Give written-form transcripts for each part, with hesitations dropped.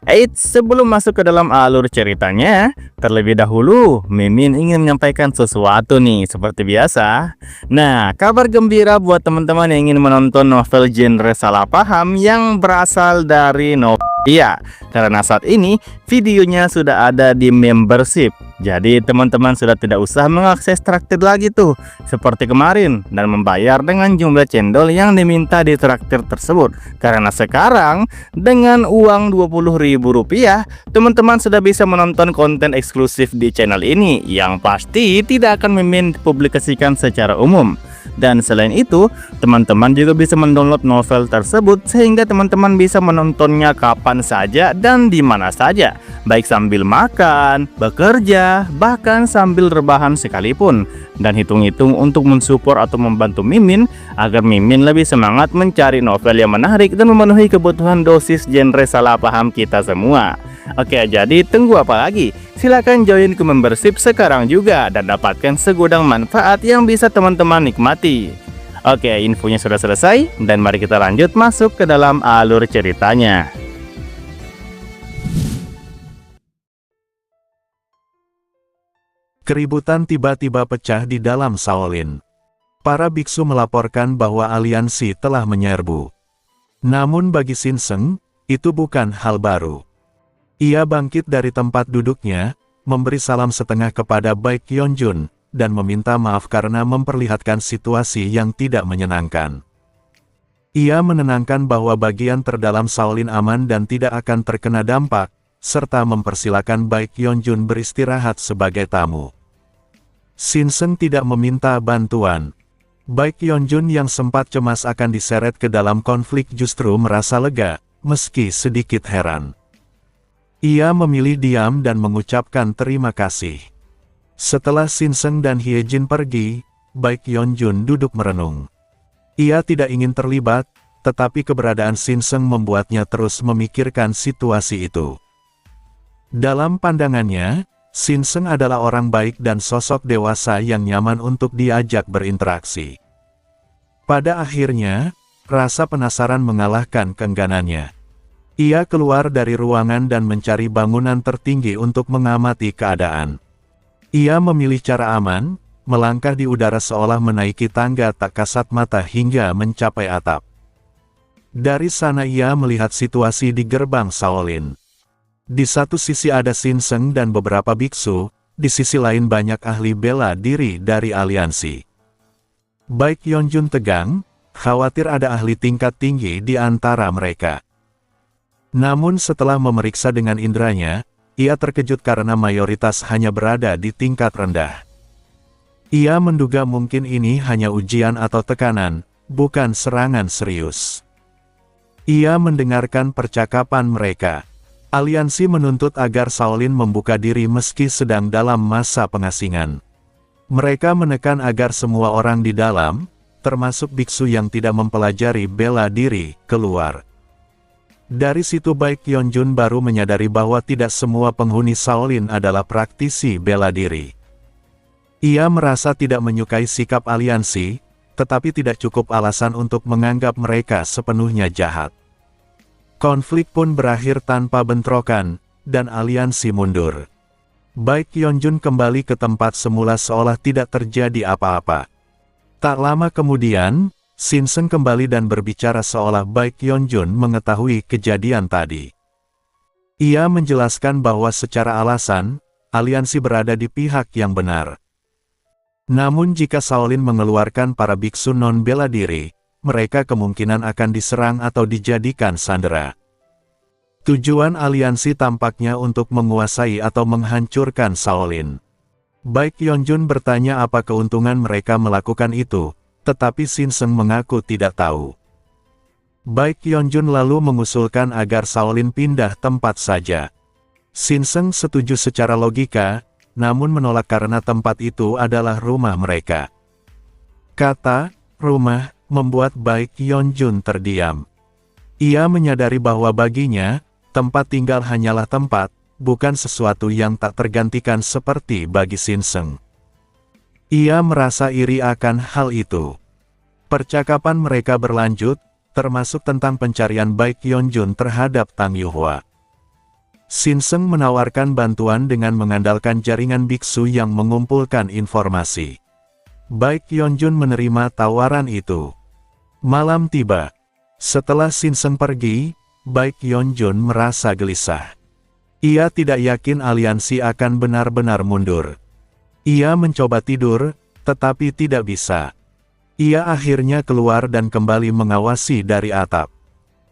Eits, sebelum masuk ke dalam alur ceritanya, terlebih dahulu Mimin ingin menyampaikan sesuatu nih seperti biasa. Nah, kabar gembira buat teman-teman yang ingin menonton novel genre salah paham yang berasal dari novel. Iya, karena saat ini videonya sudah ada di membership. Jadi teman-teman sudah tidak usah mengakses traktir lagi tuh seperti kemarin dan membayar dengan jumlah cendol yang diminta di traktir tersebut. Karena sekarang dengan uang Rp20.000, teman-teman sudah bisa menonton konten eksklusif di channel ini yang pasti tidak akan Mimin publikasikan secara umum. Dan selain itu, teman-teman juga bisa mendownload novel tersebut sehingga teman-teman bisa menontonnya kapan saja dan di mana saja, baik sambil makan, bekerja, bahkan sambil rebahan sekalipun. Dan hitung-hitung untuk mensupport atau membantu Mimin agar Mimin lebih semangat mencari novel yang menarik dan memenuhi kebutuhan dosis genre salah paham kita semua. Oke, jadi tunggu apa lagi? Silahkan join ke membership sekarang juga dan dapatkan segudang manfaat yang bisa teman-teman nikmati. Oke, infonya sudah selesai dan mari kita lanjut masuk ke dalam alur ceritanya. Keributan tiba-tiba pecah di dalam Shaolin. Para biksu melaporkan bahwa aliansi telah menyerbu. Namun bagi Shinseng, itu bukan hal baru. Ia bangkit dari tempat duduknya, memberi salam setengah kepada Baek Yeonjun, dan meminta maaf karena memperlihatkan situasi yang tidak menyenangkan. Ia menenangkan bahwa bagian terdalam Shaolin aman dan tidak akan terkena dampak, serta mempersilakan Baek Yeonjun beristirahat sebagai tamu. Shinseng tidak meminta bantuan. Baek Yeonjun yang sempat cemas akan diseret ke dalam konflik justru merasa lega, meski sedikit heran. Ia memilih diam dan mengucapkan terima kasih. Setelah Shinseng dan Hyejin pergi, Baek Yeonjun duduk merenung. Ia tidak ingin terlibat, tetapi keberadaan Shinseng membuatnya terus memikirkan situasi itu. Dalam pandangannya, Shinseng adalah orang baik dan sosok dewasa yang nyaman untuk diajak berinteraksi. Pada akhirnya, rasa penasaran mengalahkan keengganannya. Ia keluar dari ruangan dan mencari bangunan tertinggi untuk mengamati keadaan. Ia memilih cara aman, melangkah di udara seolah menaiki tangga tak kasat mata hingga mencapai atap. Dari sana ia melihat situasi di gerbang Shaolin. Di satu sisi ada Shinseng dan beberapa biksu, di sisi lain banyak ahli bela diri dari aliansi. Baek Yeonjun tegang, khawatir ada ahli tingkat tinggi di antara mereka. Namun setelah memeriksa dengan indranya, ia terkejut karena mayoritas hanya berada di tingkat rendah. Ia menduga mungkin ini hanya ujian atau tekanan, bukan serangan serius. Ia mendengarkan percakapan mereka. Aliansi menuntut agar Shaolin membuka diri meski sedang dalam masa pengasingan. Mereka menekan agar semua orang di dalam, termasuk biksu yang tidak mempelajari bela diri, keluar. Dari situ Baek Yeonjun baru menyadari bahwa tidak semua penghuni Shaolin adalah praktisi bela diri. Ia merasa tidak menyukai sikap aliansi, tetapi tidak cukup alasan untuk menganggap mereka sepenuhnya jahat. Konflik pun berakhir tanpa bentrokan, dan aliansi mundur. Baek Yeonjun kembali ke tempat semula seolah tidak terjadi apa-apa. Tak lama kemudian, Shinseng kembali dan berbicara seolah Baek Yeonjun mengetahui kejadian tadi. Ia menjelaskan bahwa secara alasan, aliansi berada di pihak yang benar. Namun jika Shaolin mengeluarkan para biksu non-bela diri, mereka kemungkinan akan diserang atau dijadikan sandera. Tujuan aliansi tampaknya untuk menguasai atau menghancurkan Shaolin. Baek Yeonjun bertanya apa keuntungan mereka melakukan itu, tetapi Shinseng mengaku tidak tahu. Baek Yeonjun lalu mengusulkan agar Shaolin pindah tempat saja. Shinseng setuju secara logika, namun menolak karena tempat itu adalah rumah mereka. Kata rumah membuat Baek Yeonjun terdiam. Ia menyadari bahwa baginya, tempat tinggal hanyalah tempat, bukan sesuatu yang tak tergantikan seperti bagi Shinseng. Ia merasa iri akan hal itu. Percakapan mereka berlanjut, termasuk tentang pencarian Baek Yeonjun terhadap Tang Yuhua. Shinseng menawarkan bantuan dengan mengandalkan jaringan biksu yang mengumpulkan informasi. Baek Yeonjun menerima tawaran itu. Malam tiba. Setelah Shinseng pergi, Baek Yeonjun merasa gelisah. Ia tidak yakin aliansi akan benar-benar mundur. Ia mencoba tidur, tetapi tidak bisa. Ia akhirnya keluar dan kembali mengawasi dari atap.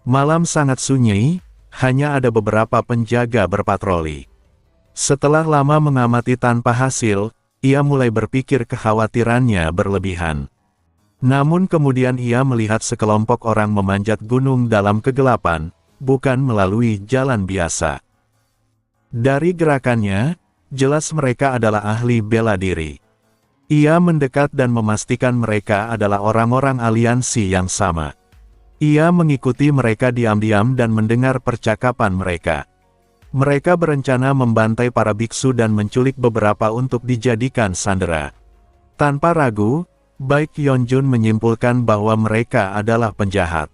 Malam sangat sunyi, hanya ada beberapa penjaga berpatroli. Setelah lama mengamati tanpa hasil, ia mulai berpikir kekhawatirannya berlebihan. Namun kemudian ia melihat sekelompok orang memanjat gunung dalam kegelapan, bukan melalui jalan biasa. Dari gerakannya, jelas mereka adalah ahli bela diri. Ia mendekat dan memastikan mereka adalah orang-orang aliansi yang sama. Ia mengikuti mereka diam-diam dan mendengar percakapan mereka. Mereka berencana membantai para biksu dan menculik beberapa untuk dijadikan sandera. Tanpa ragu, Baek Yeonjun menyimpulkan bahwa mereka adalah penjahat.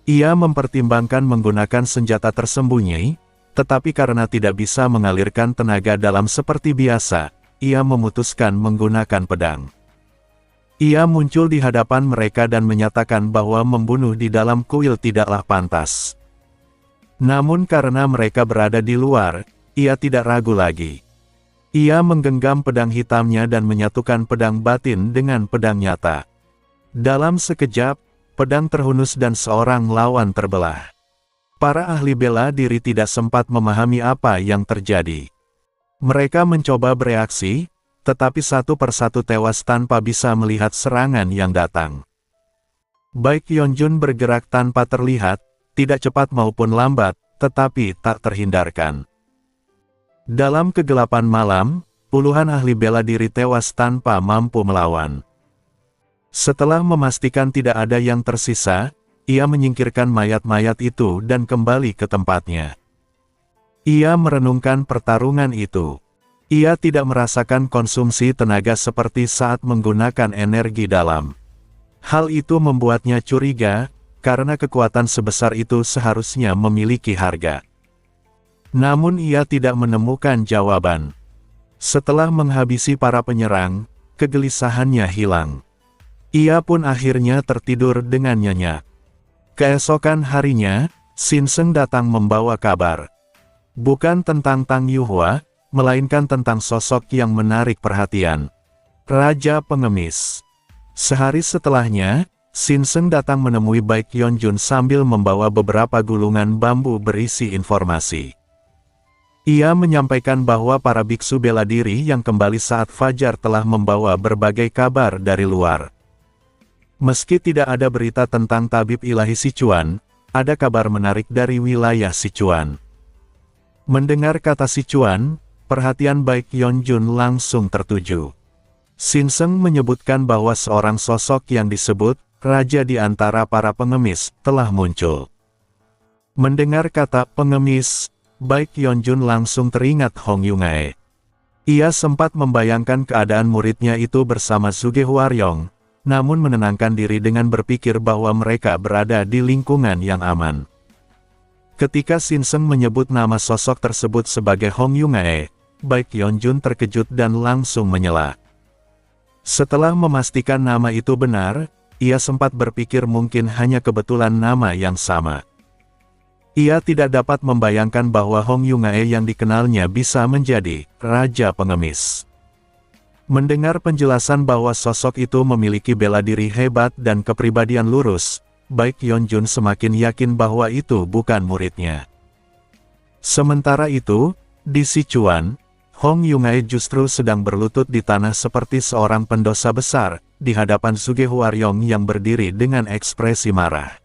Ia mempertimbangkan menggunakan senjata tersembunyi, tetapi karena tidak bisa mengalirkan tenaga dalam seperti biasa, ia memutuskan menggunakan pedang. Ia muncul di hadapan mereka dan menyatakan bahwa membunuh di dalam kuil tidaklah pantas. Namun karena mereka berada di luar, ia tidak ragu lagi. Ia menggenggam pedang hitamnya dan menyatukan pedang batin dengan pedang nyata. Dalam sekejap, pedang terhunus dan seorang lawan terbelah. Para ahli bela diri tidak sempat memahami apa yang terjadi. Mereka mencoba bereaksi, tetapi satu persatu tewas tanpa bisa melihat serangan yang datang. Baek Yeonjun bergerak tanpa terlihat, tidak cepat maupun lambat, tetapi tak terhindarkan. Dalam kegelapan malam, puluhan ahli bela diri tewas tanpa mampu melawan. Setelah memastikan tidak ada yang tersisa, ia menyingkirkan mayat-mayat itu dan kembali ke tempatnya. Ia merenungkan pertarungan itu. Ia tidak merasakan konsumsi tenaga seperti saat menggunakan energi dalam. Hal itu membuatnya curiga, karena kekuatan sebesar itu seharusnya memiliki harga. Namun ia tidak menemukan jawaban. Setelah menghabisi para penyerang, kegelisahannya hilang. Ia pun akhirnya tertidur dengan nyenyak. Keesokan harinya, Shinseng datang membawa kabar. Bukan tentang Tang Yuhua, melainkan tentang sosok yang menarik perhatian. Raja Pengemis. Sehari setelahnya, Shinseng datang menemui Baek Yeonjun sambil membawa beberapa gulungan bambu berisi informasi. Ia menyampaikan bahwa para biksu bela diri yang kembali saat fajar telah membawa berbagai kabar dari luar. Meski tidak ada berita tentang tabib ilahi Sichuan, ada kabar menarik dari wilayah Sichuan. Mendengar kata Sichuan, perhatian Baek Yeonjun langsung tertuju. Shinseng menyebutkan bahwa seorang sosok yang disebut raja di antara para pengemis telah muncul. Mendengar kata pengemis, Baek Yeonjun langsung teringat Hong Yungae. Ia sempat membayangkan keadaan muridnya itu bersama Suge Hwaryong, namun menenangkan diri dengan berpikir bahwa mereka berada di lingkungan yang aman. Ketika Shinseng menyebut nama sosok tersebut sebagai Hong Yungae, Baek Yeonjun terkejut dan langsung menyela. Setelah memastikan nama itu benar, ia sempat berpikir mungkin hanya kebetulan nama yang sama. Ia tidak dapat membayangkan bahwa Hong Yungae yang dikenalnya bisa menjadi Raja Pengemis. Mendengar penjelasan bahwa sosok itu memiliki bela diri hebat dan kepribadian lurus, Baek Yeonjun semakin yakin bahwa itu bukan muridnya. Sementara itu, di Sichuan, Hong Yungae justru sedang berlutut di tanah seperti seorang pendosa besar, di hadapan Suge Hwaryong yang berdiri dengan ekspresi marah.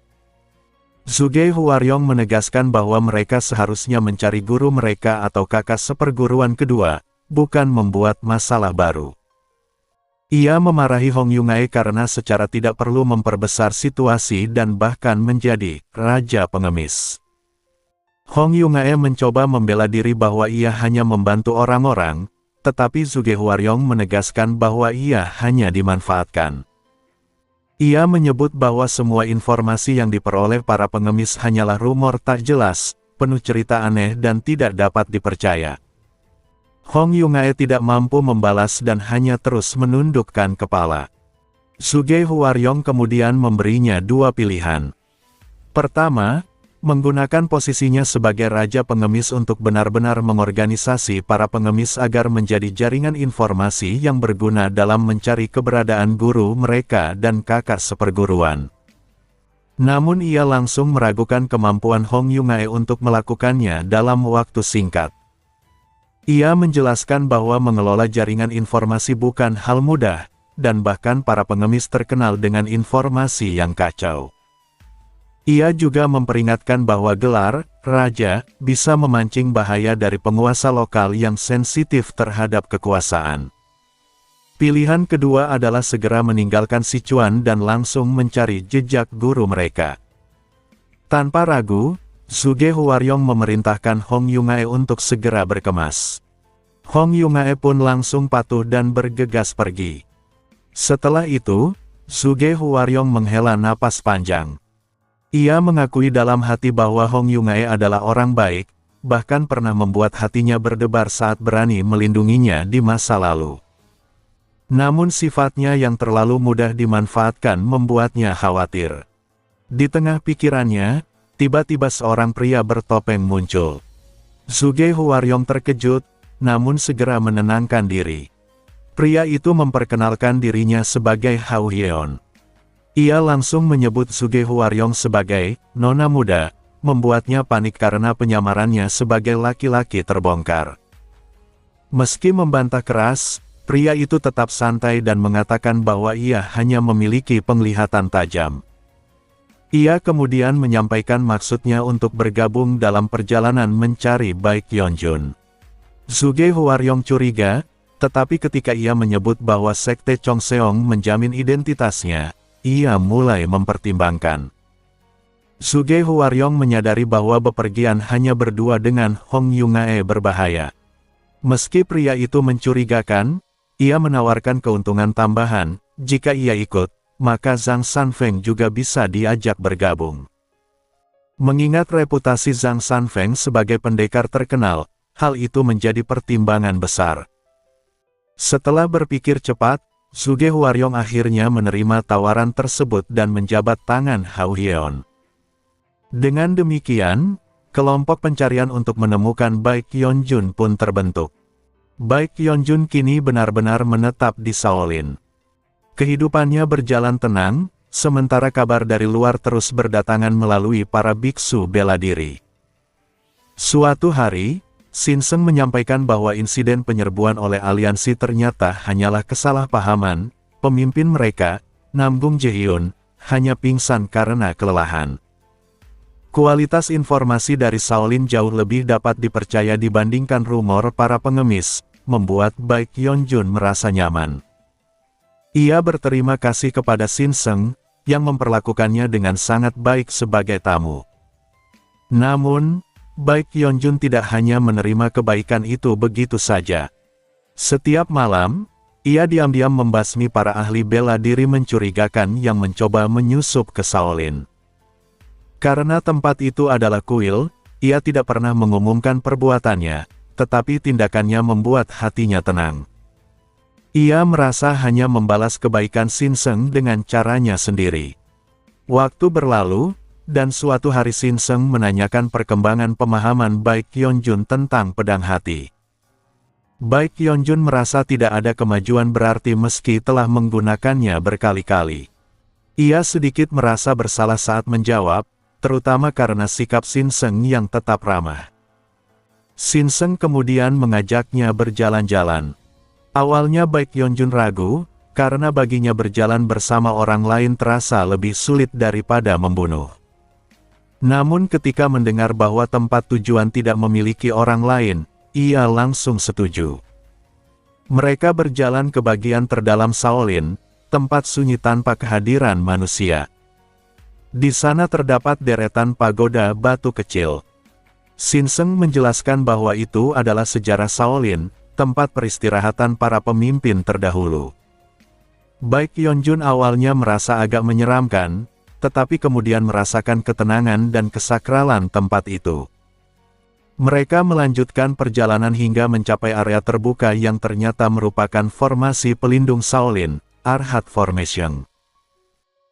Suge Hwaryong menegaskan bahwa mereka seharusnya mencari guru mereka atau kakak seperguruan kedua, bukan membuat masalah baru. Ia memarahi Hong Yungae karena secara tidak perlu memperbesar situasi dan bahkan menjadi Raja Pengemis. Hong Yungae mencoba membela diri bahwa ia hanya membantu orang-orang, tetapi Suge Hwaryong menegaskan bahwa ia hanya dimanfaatkan. Ia menyebut bahwa semua informasi yang diperoleh para pengemis hanyalah rumor tak jelas, penuh cerita aneh dan tidak dapat dipercaya. Hong Yungae tidak mampu membalas dan hanya terus menundukkan kepala. Suge Huaryong kemudian memberinya dua pilihan. Pertama, menggunakan posisinya sebagai raja pengemis untuk benar-benar mengorganisasi para pengemis agar menjadi jaringan informasi yang berguna dalam mencari keberadaan guru mereka dan kakak seperguruan. Namun ia langsung meragukan kemampuan Hong Yungae untuk melakukannya dalam waktu singkat. Ia menjelaskan bahwa mengelola jaringan informasi bukan hal mudah, dan bahkan para pengemis terkenal dengan informasi yang kacau. Ia juga memperingatkan bahwa gelar raja bisa memancing bahaya dari penguasa lokal yang sensitif terhadap kekuasaan. Pilihan kedua adalah segera meninggalkan Sichuan dan langsung mencari jejak guru mereka. Tanpa ragu, Suge Huaryong memerintahkan Hong Yungae untuk segera berkemas. Hong Yungae pun langsung patuh dan bergegas pergi. Setelah itu, Suge Huaryong menghela napas panjang. Ia mengakui dalam hati bahwa Hong Yungae adalah orang baik, bahkan pernah membuat hatinya berdebar saat berani melindunginya di masa lalu. Namun sifatnya yang terlalu mudah dimanfaatkan membuatnya khawatir. Di tengah pikirannya, tiba-tiba seorang pria bertopeng muncul. Suge Huaryong terkejut, namun segera menenangkan diri. Pria itu memperkenalkan dirinya sebagai Hao Hyeon. Ia langsung menyebut Suge Huaryong sebagai nona muda, membuatnya panik karena penyamarannya sebagai laki-laki terbongkar. Meski membantah keras, pria itu tetap santai dan mengatakan bahwa ia hanya memiliki penglihatan tajam. Ia kemudian menyampaikan maksudnya untuk bergabung dalam perjalanan mencari Baekhyunjun. Suge Huaryong curiga, tetapi ketika ia menyebut bahwa Sekte Chongseong menjamin identitasnya, ia mulai mempertimbangkan. Suge Huaryong menyadari bahwa bepergian hanya berdua dengan Hong Yungae berbahaya. Meski pria itu mencurigakan, ia menawarkan keuntungan tambahan, jika ia ikut, maka Zhang Sanfeng juga bisa diajak bergabung. Mengingat reputasi Zhang Sanfeng sebagai pendekar terkenal, hal itu menjadi pertimbangan besar. Setelah berpikir cepat, Suge Huaryong akhirnya menerima tawaran tersebut dan menjabat tangan Hao Hyeon. Dengan demikian, kelompok pencarian untuk menemukan Baekhyunjun pun terbentuk. Baekhyunjun kini benar-benar menetap di Shaolin. Kehidupannya berjalan tenang, sementara kabar dari luar terus berdatangan melalui para biksu bela diri. Suatu hari, Shinseng menyampaikan bahwa insiden penyerbuan oleh aliansi ternyata hanyalah kesalahpahaman. Pemimpin mereka, Namgung Jaehyun, hanya pingsan karena kelelahan. Kualitas informasi dari Shaolin jauh lebih dapat dipercaya dibandingkan rumor para pengemis, membuat Baekhyunjun merasa nyaman. Ia berterima kasih kepada Shinseng, yang memperlakukannya dengan sangat baik sebagai tamu. Namun, Baekhyunjun tidak hanya menerima kebaikan itu begitu saja. Setiap malam, ia diam-diam membasmi para ahli bela diri mencurigakan yang mencoba menyusup ke Shaolin. Karena tempat itu adalah kuil, ia tidak pernah mengumumkan perbuatannya, tetapi tindakannya membuat hatinya tenang. Ia merasa hanya membalas kebaikan Shinseng dengan caranya sendiri. Waktu berlalu, dan suatu hari Shinseng menanyakan perkembangan pemahaman Baekhyunjun tentang pedang hati. Baekhyunjun merasa tidak ada kemajuan berarti meski telah menggunakannya berkali-kali. Ia sedikit merasa bersalah saat menjawab, terutama karena sikap Shinseng yang tetap ramah. Shinseng kemudian mengajaknya berjalan-jalan. Awalnya Baekhyunjun ragu, karena baginya berjalan bersama orang lain terasa lebih sulit daripada membunuh. Namun ketika mendengar bahwa tempat tujuan tidak memiliki orang lain, ia langsung setuju. Mereka berjalan ke bagian terdalam Shaolin, tempat sunyi tanpa kehadiran manusia. Di sana terdapat deretan pagoda batu kecil. Shinseng menjelaskan bahwa itu adalah sejarah Shaolin, tempat peristirahatan para pemimpin terdahulu. Baekhyunjun awalnya merasa agak menyeramkan, tetapi kemudian merasakan ketenangan dan kesakralan tempat itu. Mereka melanjutkan perjalanan hingga mencapai area terbuka yang ternyata merupakan formasi pelindung Shaolin, Arhat Formation.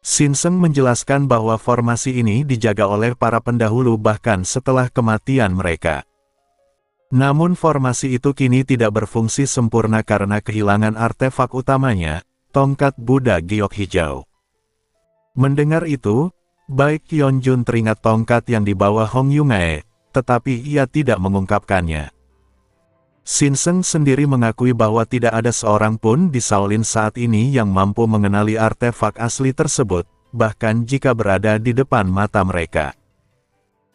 Shinseng menjelaskan bahwa formasi ini dijaga oleh para pendahulu bahkan setelah kematian mereka. Namun formasi itu kini tidak berfungsi sempurna karena kehilangan artefak utamanya, tongkat Buddha giok hijau. Mendengar itu, baik Hyunjun teringat tongkat yang dibawa Hong Yungae, tetapi ia tidak mengungkapkannya. Shinseng sendiri mengakui bahwa tidak ada seorang pun di Shaolin saat ini yang mampu mengenali artefak asli tersebut, bahkan jika berada di depan mata mereka.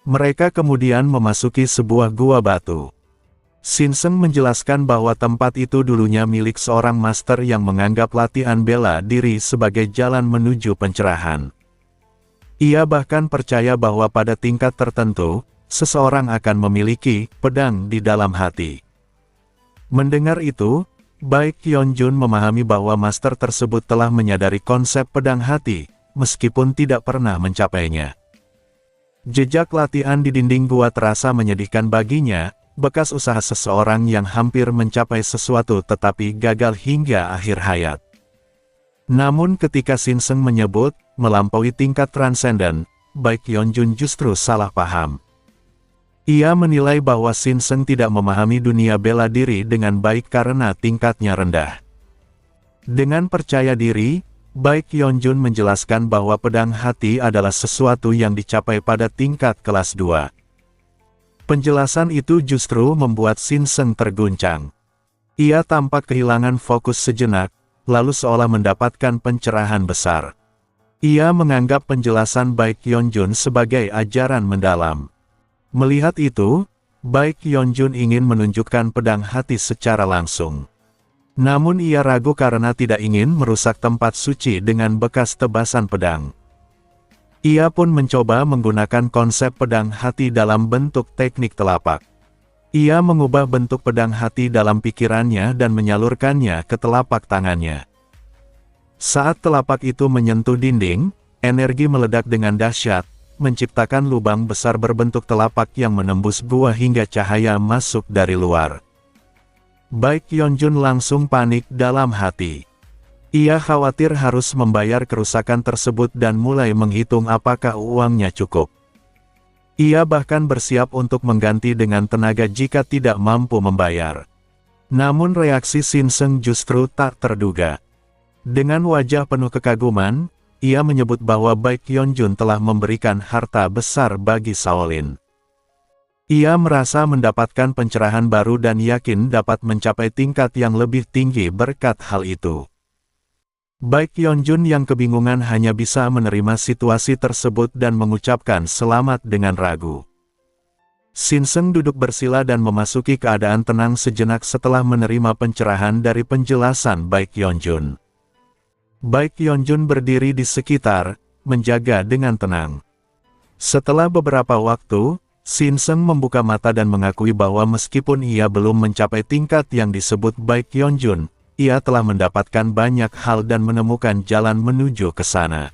Mereka kemudian memasuki sebuah gua batu. Shinseng menjelaskan bahwa tempat itu dulunya milik seorang master yang menganggap latihan bela diri sebagai jalan menuju pencerahan. Ia bahkan percaya bahwa pada tingkat tertentu, seseorang akan memiliki pedang di dalam hati. Mendengar itu, baik Hyunjun memahami bahwa master tersebut telah menyadari konsep pedang hati, meskipun tidak pernah mencapainya. Jejak latihan di dinding gua terasa menyedihkan baginya, bekas usaha seseorang yang hampir mencapai sesuatu tetapi gagal hingga akhir hayat. Namun ketika Shinseng menyebut, melampaui tingkat transenden, baik Hyunjun justru salah paham. Ia menilai bahwa Shinseng tidak memahami dunia bela diri dengan baik karena tingkatnya rendah. Dengan percaya diri, baik Hyunjun menjelaskan bahwa pedang hati adalah sesuatu yang dicapai pada tingkat kelas 2. Penjelasan itu justru membuat Shinseng terguncang. Ia tampak kehilangan fokus sejenak, lalu seolah mendapatkan pencerahan besar. Ia menganggap penjelasan baik Hyunjun sebagai ajaran mendalam. Melihat itu, baik Hyunjun ingin menunjukkan pedang hati secara langsung. Namun ia ragu karena tidak ingin merusak tempat suci dengan bekas tebasan pedang. Ia pun mencoba menggunakan konsep pedang hati dalam bentuk teknik telapak. Ia mengubah bentuk pedang hati dalam pikirannya dan menyalurkannya ke telapak tangannya. Saat telapak itu menyentuh dinding, energi meledak dengan dahsyat, menciptakan lubang besar berbentuk telapak yang menembus gua hingga cahaya masuk dari luar. Baik Hyunjun langsung panik dalam hati. Ia khawatir harus membayar kerusakan tersebut dan mulai menghitung apakah uangnya cukup. Ia bahkan bersiap untuk mengganti dengan tenaga jika tidak mampu membayar. Namun reaksi Shinseng justru tak terduga. Dengan wajah penuh kekaguman, ia menyebut bahwa baik Hyunjun telah memberikan harta besar bagi Shaolin. Ia merasa mendapatkan pencerahan baru dan yakin dapat mencapai tingkat yang lebih tinggi berkat hal itu. Baik Hyunjun yang kebingungan hanya bisa menerima situasi tersebut dan mengucapkan selamat dengan ragu. Shinseng duduk bersila dan memasuki keadaan tenang sejenak setelah menerima pencerahan dari penjelasan baik Hyunjun. Baik Hyunjun berdiri di sekitar, menjaga dengan tenang. Setelah beberapa waktu, Shinseng membuka mata dan mengakui bahwa meskipun ia belum mencapai tingkat yang disebut baik Hyunjun, ia telah mendapatkan banyak hal dan menemukan jalan menuju ke sana.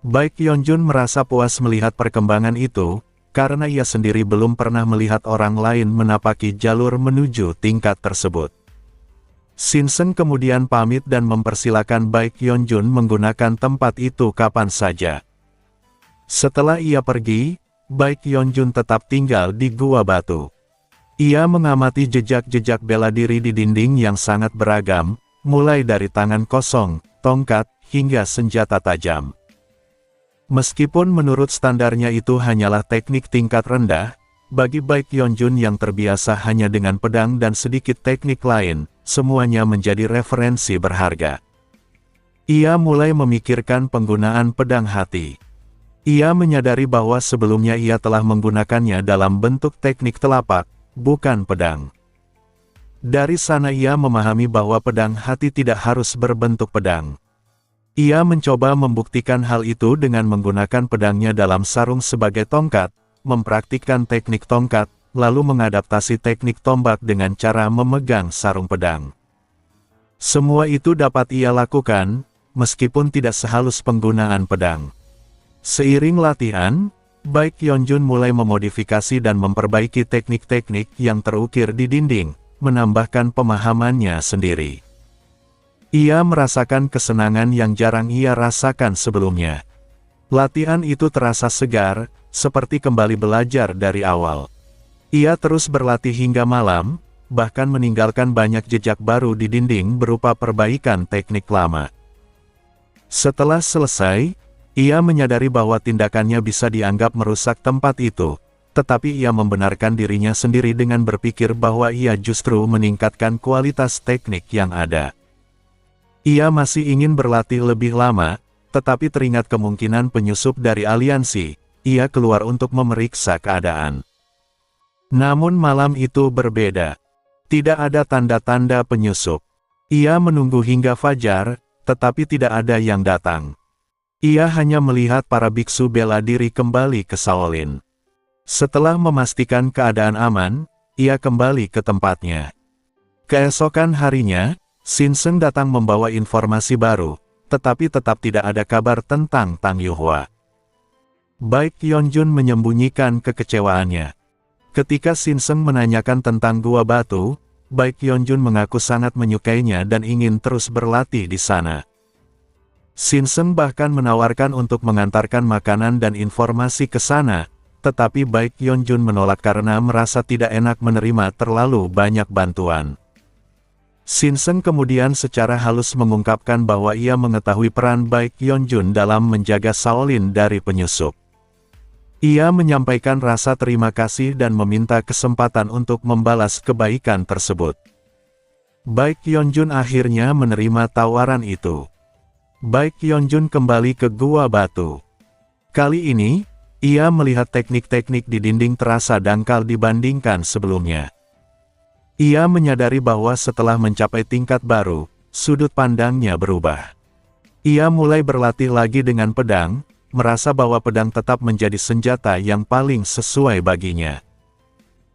Baik Hyunjun merasa puas melihat perkembangan itu, karena ia sendiri belum pernah melihat orang lain menapaki jalur menuju tingkat tersebut. Shinseng kemudian pamit dan mempersilakan baik Hyunjun menggunakan tempat itu kapan saja. Setelah ia pergi, baik Hyunjun tetap tinggal di gua batu. Ia mengamati jejak-jejak bela diri di dinding yang sangat beragam, mulai dari tangan kosong, tongkat, hingga senjata tajam. Meskipun menurut standarnya itu hanyalah teknik tingkat rendah, bagi baik Hyunjun yang terbiasa hanya dengan pedang dan sedikit teknik lain, semuanya menjadi referensi berharga. Ia mulai memikirkan penggunaan pedang hati. Ia menyadari bahwa sebelumnya ia telah menggunakannya dalam bentuk teknik telapak, bukan pedang. Dari sana ia memahami bahwa pedang hati tidak harus berbentuk pedang. Ia mencoba membuktikan hal itu dengan menggunakan pedangnya dalam sarung sebagai tongkat, mempraktikkan teknik tongkat, lalu mengadaptasi teknik tombak dengan cara memegang sarung pedang. Semua itu dapat ia lakukan, meskipun tidak sehalus penggunaan pedang. Seiring latihan, Baik Yeonjun mulai memodifikasi dan memperbaiki teknik-teknik yang terukir di dinding, menambahkan pemahamannya sendiri. Ia merasakan kesenangan yang jarang ia rasakan sebelumnya. Latihan itu terasa segar, seperti kembali belajar dari awal. Ia terus berlatih hingga malam, bahkan meninggalkan banyak jejak baru di dinding berupa perbaikan teknik lama. Setelah selesai, ia menyadari bahwa tindakannya bisa dianggap merusak tempat itu, tetapi ia membenarkan dirinya sendiri dengan berpikir bahwa ia justru meningkatkan kualitas teknik yang ada. Ia masih ingin berlatih lebih lama, tetapi teringat kemungkinan penyusup dari aliansi, ia keluar untuk memeriksa keadaan. Namun malam itu berbeda. Tidak ada tanda-tanda penyusup. Ia menunggu hingga fajar, tetapi tidak ada yang datang. Ia hanya melihat para biksu bela diri kembali ke Shaolin. Setelah memastikan keadaan aman, ia kembali ke tempatnya. Keesokan harinya, Shinseng datang membawa informasi baru, tetapi tetap tidak ada kabar tentang Tang Yuhua. Baik Yeonjun menyembunyikan kekecewaannya. Ketika Shinseng menanyakan tentang Gua Batu, Baik Yeonjun mengaku sangat menyukainya dan ingin terus berlatih di sana. Shinseng bahkan menawarkan untuk mengantarkan makanan dan informasi ke sana, tetapi Baik Yeonjun menolak karena merasa tidak enak menerima terlalu banyak bantuan. Shinseng kemudian secara halus mengungkapkan bahwa ia mengetahui peran Baik Yeonjun dalam menjaga Shaolin dari penyusup. Ia menyampaikan rasa terima kasih dan meminta kesempatan untuk membalas kebaikan tersebut. Baik Yeonjun akhirnya menerima tawaran itu. Baik Yeonjun kembali ke Gua Batu. Kali ini, ia melihat teknik-teknik di dinding terasa dangkal dibandingkan sebelumnya. Ia menyadari bahwa setelah mencapai tingkat baru, sudut pandangnya berubah. Ia mulai berlatih lagi dengan pedang, merasa bahwa pedang tetap menjadi senjata yang paling sesuai baginya.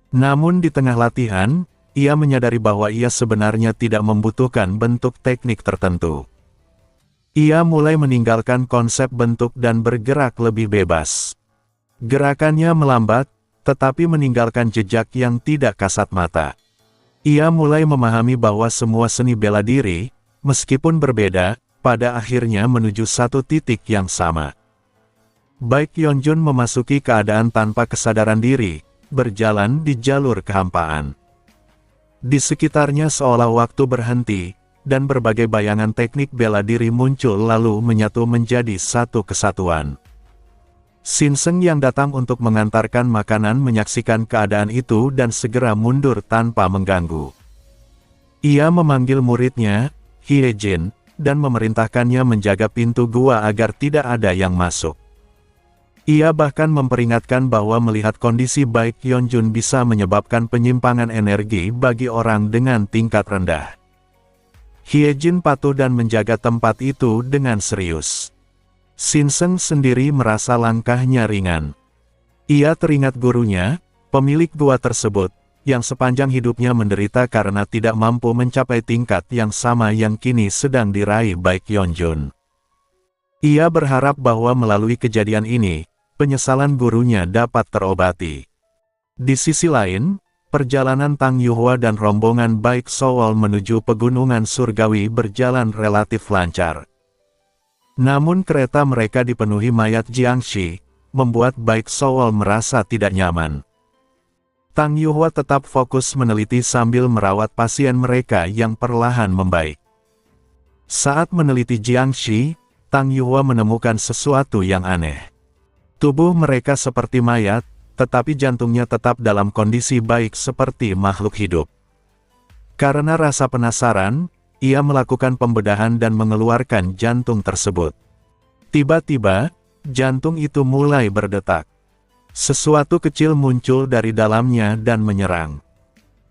Namun di tengah latihan, ia menyadari bahwa ia sebenarnya tidak membutuhkan bentuk teknik tertentu. Ia mulai meninggalkan konsep bentuk dan bergerak lebih bebas. Gerakannya melambat, tetapi meninggalkan jejak yang tidak kasat mata. Ia mulai memahami bahwa semua seni bela diri, meskipun berbeda, pada akhirnya menuju satu titik yang sama. Baik Yeonjun memasuki keadaan tanpa kesadaran diri, berjalan di jalur kehampaan. Di sekitarnya seolah waktu berhenti, dan berbagai bayangan teknik bela diri muncul lalu menyatu menjadi satu kesatuan. Shinseng yang datang untuk mengantarkan makanan menyaksikan keadaan itu dan segera mundur tanpa mengganggu. Ia memanggil muridnya, Hiejin, dan memerintahkannya menjaga pintu gua agar tidak ada yang masuk. Ia bahkan memperingatkan bahwa melihat kondisi Baik Yeonjun bisa menyebabkan penyimpangan energi bagi orang dengan tingkat rendah. Hiejin patuh dan menjaga tempat itu dengan serius. Shinseng sendiri merasa langkahnya ringan. Ia teringat gurunya, pemilik gua tersebut, yang sepanjang hidupnya menderita karena tidak mampu mencapai tingkat yang sama yang kini sedang diraih Baik Yeonjun. Ia berharap bahwa melalui kejadian ini, penyesalan gurunya dapat terobati. Di sisi lain, perjalanan Tang Yuhua dan rombongan Baik Sowol menuju pegunungan surgawi berjalan relatif lancar. Namun kereta mereka dipenuhi mayat Jiangxi, membuat Baik Sowol merasa tidak nyaman. Tang Yuhua tetap fokus meneliti sambil merawat pasien mereka yang perlahan membaik. Saat meneliti Jiangxi, Tang Yuhua menemukan sesuatu yang aneh. Tubuh mereka seperti mayat, tetapi jantungnya tetap dalam kondisi baik seperti makhluk hidup. Karena rasa penasaran, ia melakukan pembedahan dan mengeluarkan jantung tersebut. Tiba-tiba, jantung itu mulai berdetak. Sesuatu kecil muncul dari dalamnya dan menyerang.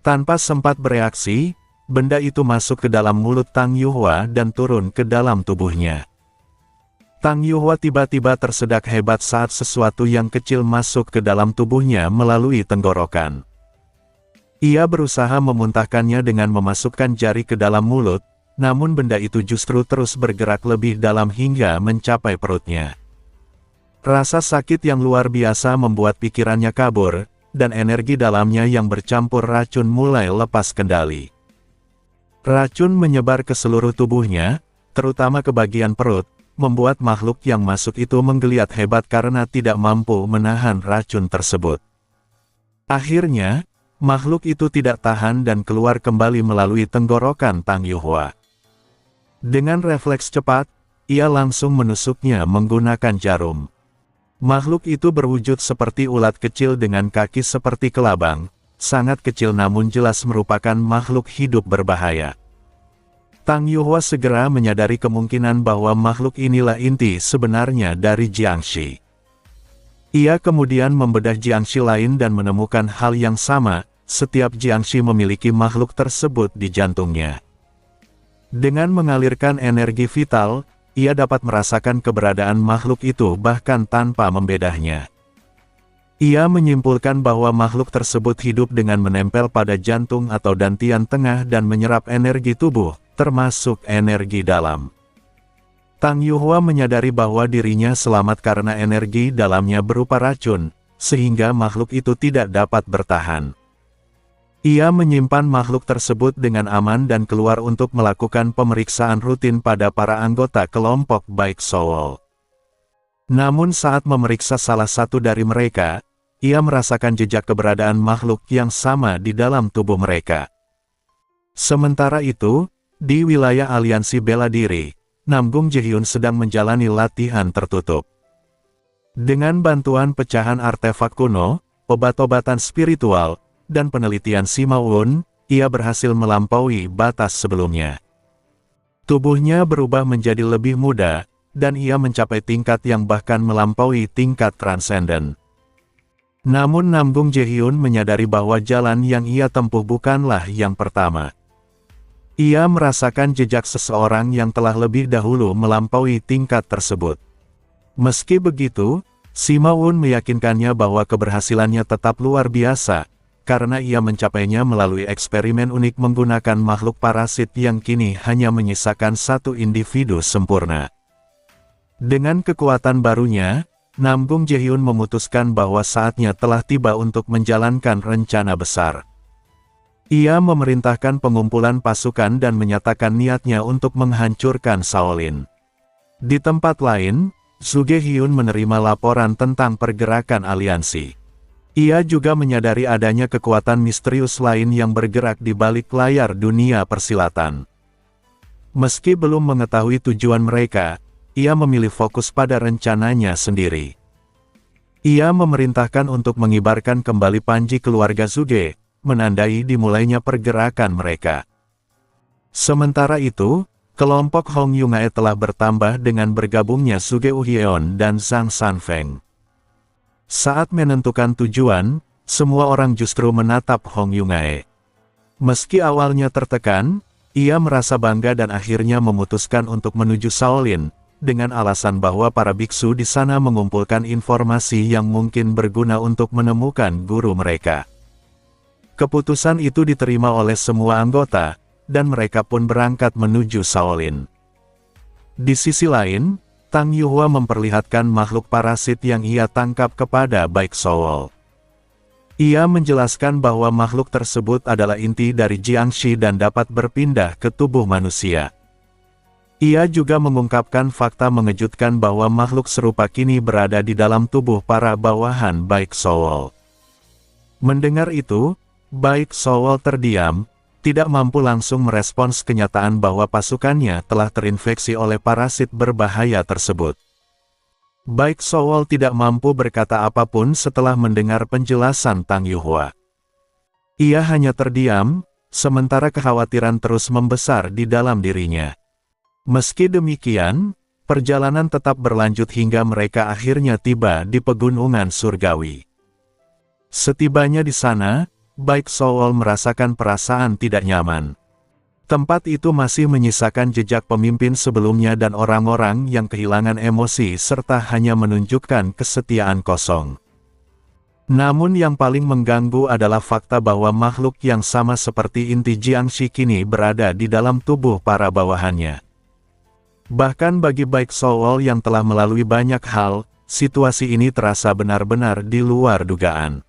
Tanpa sempat bereaksi, benda itu masuk ke dalam mulut Tang Yuhua dan turun ke dalam tubuhnya. Tang Yuhua tiba-tiba tersedak hebat saat sesuatu yang kecil masuk ke dalam tubuhnya melalui tenggorokan. Ia berusaha memuntahkannya dengan memasukkan jari ke dalam mulut, namun benda itu justru terus bergerak lebih dalam hingga mencapai perutnya. Rasa sakit yang luar biasa membuat pikirannya kabur, dan energi dalamnya yang bercampur racun mulai lepas kendali. Racun menyebar ke seluruh tubuhnya, terutama ke bagian perut, membuat makhluk yang masuk itu menggeliat hebat karena tidak mampu menahan racun tersebut. Akhirnya, makhluk itu tidak tahan dan keluar kembali melalui tenggorokan Tang Yuhua. Dengan refleks cepat, ia langsung menusuknya menggunakan jarum. Makhluk itu berwujud seperti ulat kecil dengan kaki seperti kelabang, sangat kecil namun jelas merupakan makhluk hidup berbahaya. Tang Yuhua segera menyadari kemungkinan bahwa makhluk inilah inti sebenarnya dari Jiangshi. Ia kemudian membedah Jiangshi lain dan menemukan hal yang sama, setiap Jiangshi memiliki makhluk tersebut di jantungnya. Dengan mengalirkan energi vital, ia dapat merasakan keberadaan makhluk itu bahkan tanpa membedahnya. Ia menyimpulkan bahwa makhluk tersebut hidup dengan menempel pada jantung atau dantian tengah dan menyerap energi tubuh, termasuk energi dalam. Tang Yuhua menyadari bahwa dirinya selamat karena energi dalamnya berupa racun, sehingga makhluk itu tidak dapat bertahan. Ia menyimpan makhluk tersebut dengan aman dan keluar untuk melakukan pemeriksaan rutin pada para anggota kelompok Baik Soul. Namun saat memeriksa salah satu dari mereka, ia merasakan jejak keberadaan makhluk yang sama di dalam tubuh mereka. Sementara itu, di wilayah aliansi bela diri, Namgung Jihyun sedang menjalani latihan tertutup. Dengan bantuan pecahan artefak kuno, obat-obatan spiritual, dan penelitian Sima Wun, ia berhasil melampaui batas sebelumnya. Tubuhnya berubah menjadi lebih muda, dan ia mencapai tingkat yang bahkan melampaui tingkat transenden. Namun Namgung Jihyun menyadari bahwa jalan yang ia tempuh bukanlah yang pertama. Ia merasakan jejak seseorang yang telah lebih dahulu melampaui tingkat tersebut. Meski begitu, Sima Wun meyakinkannya bahwa keberhasilannya tetap luar biasa, karena ia mencapainya melalui eksperimen unik menggunakan makhluk parasit yang kini hanya menyisakan satu individu sempurna. Dengan kekuatan barunya, Namgung Jihyun memutuskan bahwa saatnya telah tiba untuk menjalankan rencana besar. Ia memerintahkan pengumpulan pasukan dan menyatakan niatnya untuk menghancurkan Shaolin. Di tempat lain, Zhuge Hyun menerima laporan tentang pergerakan aliansi. Ia juga menyadari adanya kekuatan misterius lain yang bergerak di balik layar dunia persilatan. Meski belum mengetahui tujuan mereka, ia memilih fokus pada rencananya sendiri. Ia memerintahkan untuk mengibarkan kembali panji keluarga Zhuge, menandai dimulainya pergerakan mereka. Sementara itu, kelompok Hong Yungae telah bertambah dengan bergabungnya Zhuge Uhyeon dan Zhang Sanfeng. Saat menentukan tujuan, semua orang justru menatap Hong Yungae. Meski awalnya tertekan, ia merasa bangga dan akhirnya memutuskan untuk menuju Shaolin, dengan alasan bahwa para biksu di sana mengumpulkan informasi yang mungkin berguna untuk menemukan guru mereka. Keputusan itu diterima oleh semua anggota, dan mereka pun berangkat menuju Shaolin. Di sisi lain, Tang Yuhua memperlihatkan makhluk parasit yang ia tangkap kepada Baik Soul. Ia menjelaskan bahwa makhluk tersebut adalah inti dari Jiangshi dan dapat berpindah ke tubuh manusia. Ia juga mengungkapkan fakta mengejutkan bahwa makhluk serupa kini berada di dalam tubuh para bawahan Baik Soul. Mendengar itu, Baik Soul terdiam, tidak mampu langsung merespons kenyataan bahwa pasukannya telah terinfeksi oleh parasit berbahaya tersebut. Baik Soul tidak mampu berkata apapun setelah mendengar penjelasan Tang Yuhua. Ia hanya terdiam, sementara kekhawatiran terus membesar di dalam dirinya. Meski demikian, perjalanan tetap berlanjut hingga mereka akhirnya tiba di pegunungan surgawi. Setibanya di sana, Baik Soul merasakan perasaan tidak nyaman. Tempat itu masih menyisakan jejak pemimpin sebelumnya dan orang-orang yang kehilangan emosi serta hanya menunjukkan kesetiaan kosong. Namun yang paling mengganggu adalah fakta bahwa makhluk yang sama seperti inti Jiangshi kini berada di dalam tubuh para bawahannya. Bahkan bagi Baik Soul yang telah melalui banyak hal, situasi ini terasa benar-benar di luar dugaan.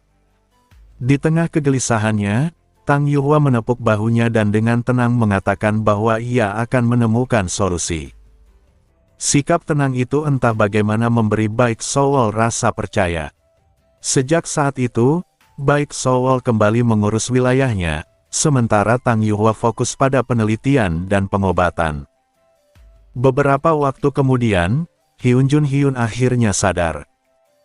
Di tengah kegelisahannya, Tang Yuhua menepuk bahunya dan dengan tenang mengatakan bahwa ia akan menemukan solusi. Sikap tenang itu entah bagaimana memberi Baik Showol rasa percaya. Sejak saat itu, Baik Showol kembali mengurus wilayahnya, sementara Tang Yuhua fokus pada penelitian dan pengobatan. Beberapa waktu kemudian, Hyun Jun akhirnya sadar.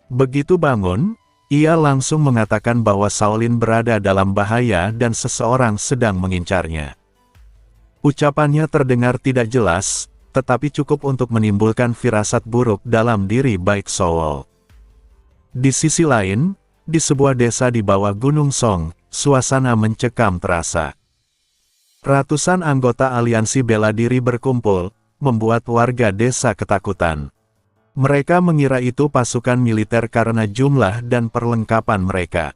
Begitu bangun, ia langsung mengatakan bahwa Shaolin berada dalam bahaya dan seseorang sedang mengincarnya. Ucapannya terdengar tidak jelas, tetapi cukup untuk menimbulkan firasat buruk dalam diri Baik Showol. Di sisi lain, di sebuah desa di bawah Gunung Song, suasana mencekam terasa. Ratusan anggota aliansi bela diri berkumpul, membuat warga desa ketakutan. Mereka mengira itu pasukan militer karena jumlah dan perlengkapan mereka.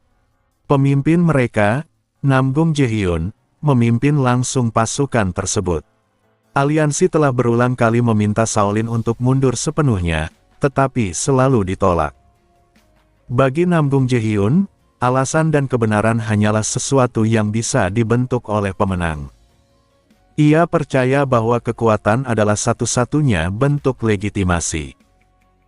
Pemimpin mereka, Namgung Jaehyun, memimpin langsung pasukan tersebut. Aliansi telah berulang kali meminta Shaolin untuk mundur sepenuhnya, tetapi selalu ditolak. Bagi Namgung Jaehyun, alasan dan kebenaran hanyalah sesuatu yang bisa dibentuk oleh pemenang. Ia percaya bahwa kekuatan adalah satu-satunya bentuk legitimasi.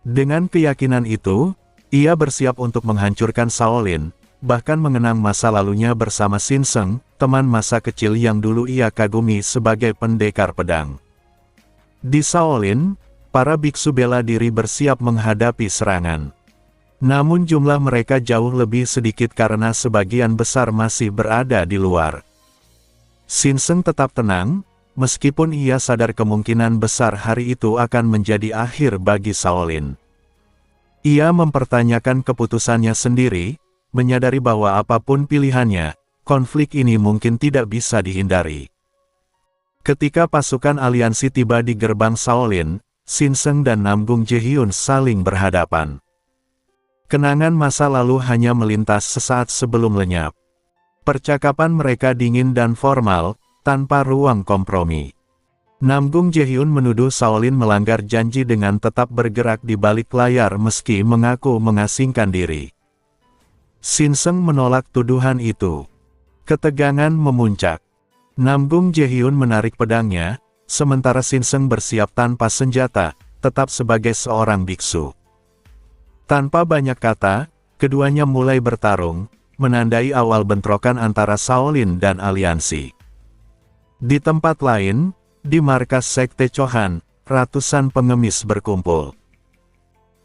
Dengan keyakinan itu, ia bersiap untuk menghancurkan Shaolin, bahkan mengenang masa lalunya bersama Shin Seng, teman masa kecil yang dulu ia kagumi sebagai pendekar pedang. Di Shaolin, para biksu bela diri bersiap menghadapi serangan. Namun jumlah mereka jauh lebih sedikit karena sebagian besar masih berada di luar. Shin Seng tetap tenang, meskipun ia sadar kemungkinan besar hari itu akan menjadi akhir bagi Shaolin. Ia mempertanyakan keputusannya sendiri, menyadari bahwa apapun pilihannya, konflik ini mungkin tidak bisa dihindari. Ketika pasukan aliansi tiba di gerbang Shaolin, Shin Seng dan Namgung Jaehyun saling berhadapan. Kenangan masa lalu hanya melintas sesaat sebelum lenyap. Percakapan mereka dingin dan formal, tanpa ruang kompromi. Namgung Jaehyun menuduh Shaolin melanggar janji dengan tetap bergerak di balik layar meski mengaku mengasingkan diri. Shin Seng menolak tuduhan itu. Ketegangan memuncak. Namgung Jaehyun menarik pedangnya, sementara Shin Seng bersiap tanpa senjata, tetap sebagai seorang biksu. Tanpa banyak kata, keduanya mulai bertarung, menandai awal bentrokan antara Shaolin dan aliansi. Di tempat lain, di markas Sekte Chohan, ratusan pengemis berkumpul.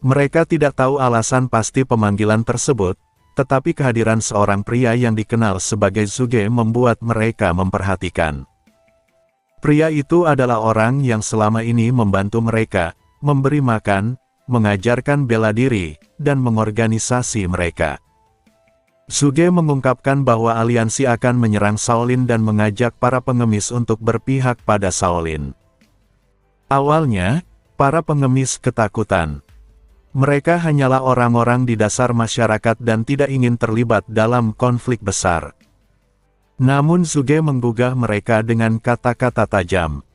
Mereka tidak tahu alasan pasti pemanggilan tersebut, tetapi kehadiran seorang pria yang dikenal sebagai Zuge membuat mereka memperhatikan. Pria itu adalah orang yang selama ini membantu mereka, memberi makan, mengajarkan bela diri, dan mengorganisasi mereka. Zuge mengungkapkan bahwa aliansi akan menyerang Shaolin dan mengajak para pengemis untuk berpihak pada Shaolin. Awalnya, para pengemis ketakutan. Mereka hanyalah orang-orang di dasar masyarakat dan tidak ingin terlibat dalam konflik besar. Namun Zuge menggugah mereka dengan kata-kata tajam.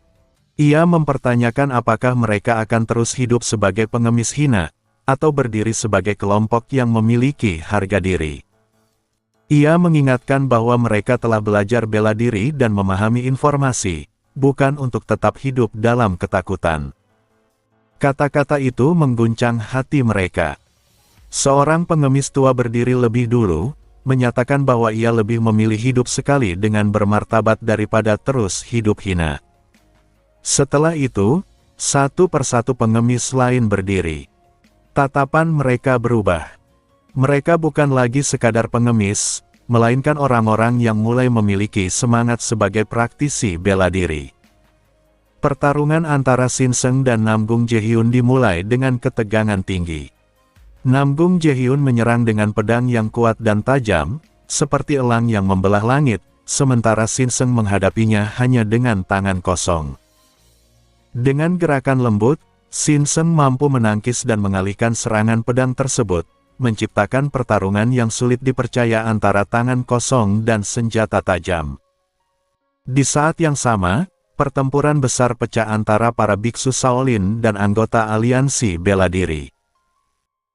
Ia mempertanyakan apakah mereka akan terus hidup sebagai pengemis hina, atau berdiri sebagai kelompok yang memiliki harga diri. Ia mengingatkan bahwa mereka telah belajar bela diri dan memahami informasi, bukan untuk tetap hidup dalam ketakutan. Kata-kata itu mengguncang hati mereka. Seorang pengemis tua berdiri lebih dulu, menyatakan bahwa ia lebih memilih hidup sekali dengan bermartabat daripada terus hidup hina. Setelah itu, satu persatu pengemis lain berdiri. Tatapan mereka berubah. Mereka bukan lagi sekadar pengemis, melainkan orang-orang yang mulai memiliki semangat sebagai praktisi bela diri. Pertarungan antara Shin Seng dan Namgung Jaehyun dimulai dengan ketegangan tinggi. Namgung Jaehyun menyerang dengan pedang yang kuat dan tajam, seperti elang yang membelah langit, sementara Shin Seng menghadapinya hanya dengan tangan kosong. Dengan gerakan lembut, Shin Seng mampu menangkis dan mengalihkan serangan pedang tersebut, menciptakan pertarungan yang sulit dipercaya antara tangan kosong dan senjata tajam. Di saat yang sama, pertempuran besar pecah antara para biksu Shaolin dan anggota aliansi bela diri.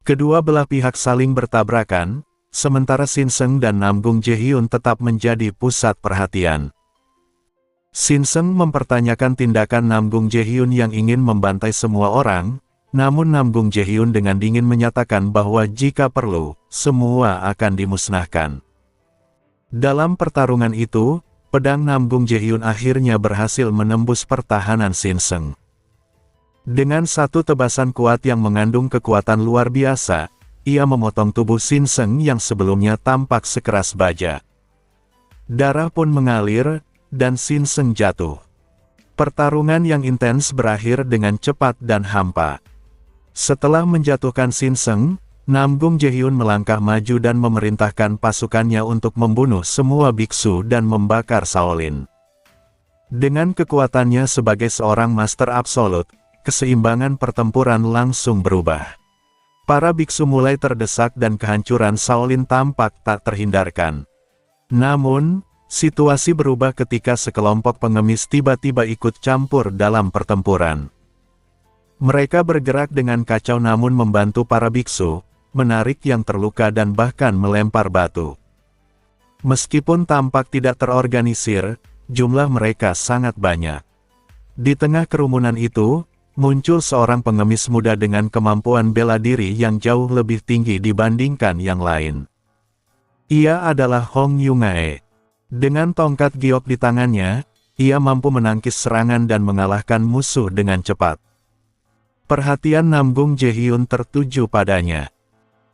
Kedua belah pihak saling bertabrakan, sementara Shinseng dan Namgung Jaehyun tetap menjadi pusat perhatian. Shinseng mempertanyakan tindakan Namgung Jaehyun yang ingin membantai semua orang, namun Namgung Jaehyun dengan dingin menyatakan bahwa jika perlu, semua akan dimusnahkan. Dalam pertarungan itu, pedang Namgung Jaehyun akhirnya berhasil menembus pertahanan Shinseng. Dengan satu tebasan kuat yang mengandung kekuatan luar biasa, ia memotong tubuh Shinseng yang sebelumnya tampak sekeras baja. Darah pun mengalir, dan Shinseng jatuh. Pertarungan yang intens berakhir dengan cepat dan hampa. Setelah menjatuhkan Shinseng, Namgung Jaehyun melangkah maju dan memerintahkan pasukannya untuk membunuh semua biksu dan membakar Shaolin. Dengan kekuatannya sebagai seorang master absolut, keseimbangan pertempuran langsung berubah. Para biksu mulai terdesak dan kehancuran Shaolin tampak tak terhindarkan. Namun, situasi berubah ketika sekelompok pengemis tiba-tiba ikut campur dalam pertempuran. Mereka bergerak dengan kacau namun membantu para biksu, menarik yang terluka dan bahkan melempar batu. Meskipun tampak tidak terorganisir, jumlah mereka sangat banyak. Di tengah kerumunan itu, muncul seorang pengemis muda dengan kemampuan bela diri yang jauh lebih tinggi dibandingkan yang lain. Ia adalah Hong Yungae. Dengan tongkat giok di tangannya, ia mampu menangkis serangan dan mengalahkan musuh dengan cepat. Perhatian Namgung Jaehyun tertuju padanya.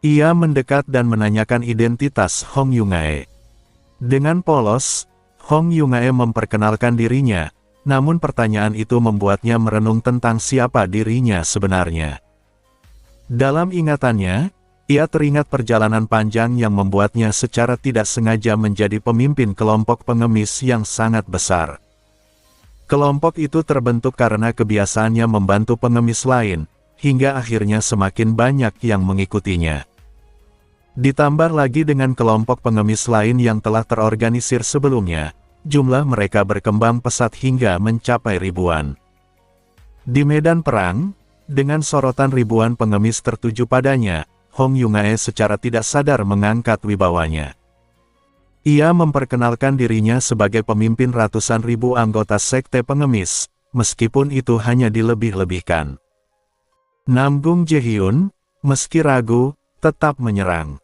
Ia mendekat dan menanyakan identitas Hong Yungae. Dengan polos, Hong Yungae memperkenalkan dirinya, namun pertanyaan itu membuatnya merenung tentang siapa dirinya sebenarnya. Dalam ingatannya, ia teringat perjalanan panjang yang membuatnya secara tidak sengaja menjadi pemimpin kelompok pengemis yang sangat besar. Kelompok itu terbentuk karena kebiasaannya membantu pengemis lain, hingga akhirnya semakin banyak yang mengikutinya. Ditambah lagi dengan kelompok pengemis lain yang telah terorganisir sebelumnya, jumlah mereka berkembang pesat hingga mencapai ribuan. Di medan perang, dengan sorotan ribuan pengemis tertuju padanya, Hong Yungae secara tidak sadar mengangkat wibawanya. Ia memperkenalkan dirinya sebagai pemimpin ratusan ribu anggota sekte pengemis, meskipun itu hanya dilebih-lebihkan. Namgung Jaehyun, meski ragu, tetap menyerang.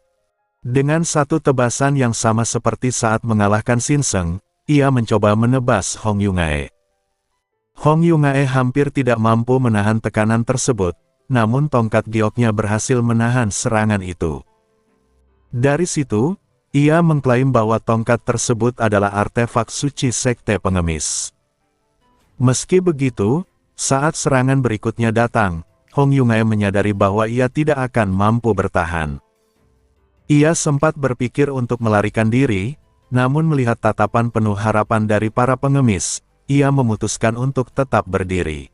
Dengan satu tebasan yang sama seperti saat mengalahkan Shinseng, ia mencoba menebas Hong Yungae. Hong Yungae hampir tidak mampu menahan tekanan tersebut, namun tongkat gioknya berhasil menahan serangan itu. Dari situ, ia mengklaim bahwa tongkat tersebut adalah artefak suci sekte pengemis. Meski begitu, saat serangan berikutnya datang, Hong Yungae menyadari bahwa ia tidak akan mampu bertahan. Ia sempat berpikir untuk melarikan diri, namun melihat tatapan penuh harapan dari para pengemis, ia memutuskan untuk tetap berdiri.